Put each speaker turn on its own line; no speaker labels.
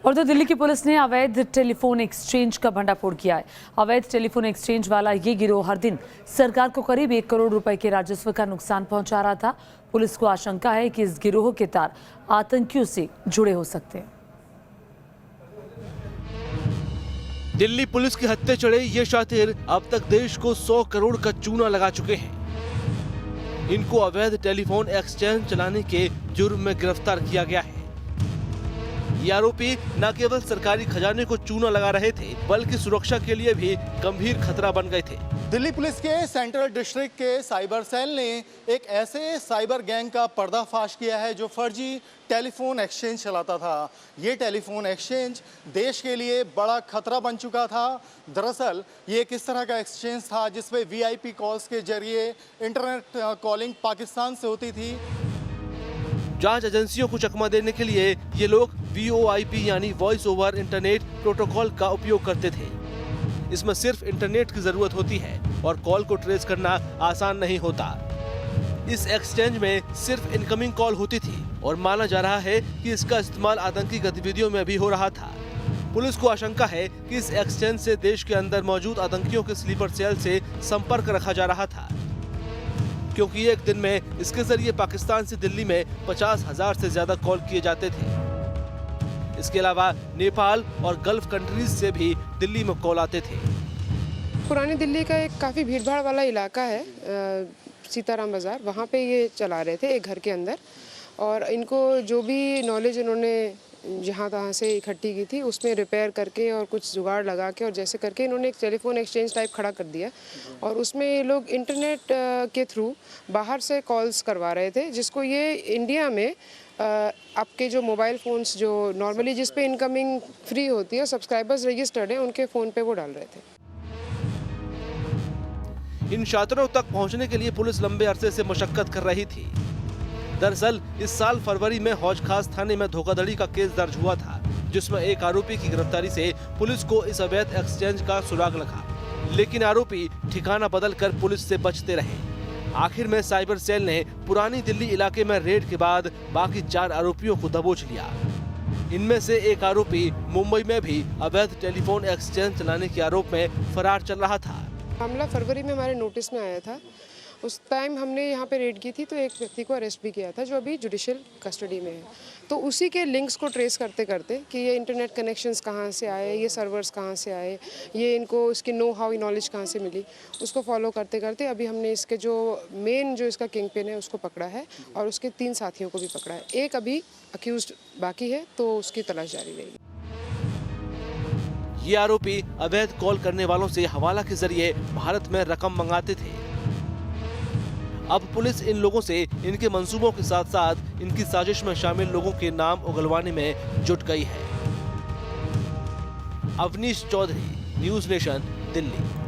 और तो दिल्ली की पुलिस ने अवैध टेलीफोन एक्सचेंज का भंडाफोड़ किया है। अवैध टेलीफोन एक्सचेंज वाला ये गिरोह हर दिन सरकार को करीब 1 करोड़ रुपए के राजस्व का नुकसान पहुंचा रहा था। पुलिस को आशंका है कि इस गिरोह के तार आतंकियों से जुड़े हो सकते हैं।
दिल्ली पुलिस के हत्थे चढ़े ये शातिर अब तक देश को 100 करोड़ का चूना लगा चुके हैं। इनको अवैध टेलीफोन एक्सचेंज चलाने के जुर्म में गिरफ्तार किया गया है। ये आरोपी न केवल सरकारी खजाने को चूना लगा रहे थे, बल्कि सुरक्षा के लिए भी गंभीर खतरा बन गए थे।
दिल्ली पुलिस के सेंट्रल डिस्ट्रिक्ट के साइबर सेल ने एक ऐसे साइबर गैंग का पर्दाफाश किया है जो फर्जी टेलीफोन एक्सचेंज चलाता था। ये टेलीफोन एक्सचेंज देश के लिए बड़ा खतरा बन चुका था। दरअसल ये किस तरह का एक्सचेंज था जिसमें वीआईपी कॉल्स के जरिए इंटरनेट कॉलिंग पाकिस्तान से होती थी।
जांच एजेंसियों को चकमा देने के लिए ये लोग VoIP यानी वॉइस ओवर इंटरनेट प्रोटोकॉल का उपयोग करते थे। इसमें सिर्फ इंटरनेट की जरूरत होती है और कॉल को ट्रेस करना आसान नहीं होता। इस एक्सचेंज में सिर्फ इनकमिंग कॉल होती थी और माना जा रहा है कि इसका इस्तेमाल आतंकी गतिविधियों में भी हो रहा था। पुलिस को आशंका है कि इस एक्सचेंज से देश के अंदर मौजूद आतंकियों के स्लीपर सेल से संपर्क रखा जा रहा था, क्योंकि एक दिन में इसके जरिए पाकिस्तान से दिल्ली में 50,000 से ज्यादा कॉल किए जाते थे। इसके अलावा नेपाल और गल्फ कंट्रीज से भी दिल्ली में कॉल आते थे।
पुरानी दिल्ली का एक काफ़ी भीड़भाड़ वाला इलाका है, सीताराम बाज़ार, वहाँ पे ये चला रहे थे एक घर के अंदर। और इनको जो भी नॉलेज इन्होंने जहाँ तहाँ से इकट्ठी की थी उसमें रिपेयर करके और कुछ जुगाड़ लगा के और जैसे करके इन्होंने एक टेलीफोन एक्सचेंज टाइप खड़ा कर दिया। और उसमें ये लोग इंटरनेट के थ्रू बाहर से कॉल्स करवा रहे थे, जिसको ये इंडिया में आपके जो मोबाइल फ़ोन्स जो नॉर्मली जिस पे इनकमिंग फ्री होती है, सब्सक्राइबर्स रजिस्टर्ड हैं, उनके फ़ोन पे वो डाल रहे थे।
इन शातिरों तक पहुंचने के लिए पुलिस लंबे अरसे से मशक्कत कर रही थी। दरअसल इस साल फरवरी में हौज खास थाने में धोखाधड़ी का केस दर्ज हुआ था, जिसमें एक आरोपी की गिरफ्तारी से पुलिस को इस अवैध एक्सचेंज का सुराग लगा, लेकिन आरोपी ठिकाना बदलकर पुलिस से बचते रहे। आखिर में साइबर सेल ने पुरानी दिल्ली इलाके में रेड के बाद बाकी 4 आरोपियों को दबोच लिया। इनमें से एक आरोपी मुंबई में भी अवैध टेलीफोन एक्सचेंज चलाने के आरोप में फरार चल रहा था।
मामला फरवरी में हमारे नोटिस में आया था। उस टाइम हमने यहाँ पे रेड की थी तो एक व्यक्ति को अरेस्ट भी किया था जो अभी जुडिशियल कस्टडी में है। तो उसी के लिंक्स को ट्रेस करते करते कि ये इंटरनेट कनेक्शंस कहाँ से आए, ये सर्वर्स कहाँ से आए, ये इनको इसकी नो हाउ नॉलेज कहाँ से मिली, उसको फॉलो करते करते अभी हमने इसके जो मेन जो इसका किंग पिन है उसको पकड़ा है और उसके 3 साथियों को भी पकड़ा है। एक अभी अक्यूज्ड बाकी है तो उसकी तलाश जारी रहेगी।
ये आरोपी अवैध कॉल करने वालों से हवाला के जरिए भारत में रकम मंगाते थे। अब पुलिस इन लोगों से इनके मंसूबों के साथ साथ इनकी साजिश में शामिल लोगों के नाम उगलवाने में जुट गई है। Avnish Chaudhary, News Nation, Delhi.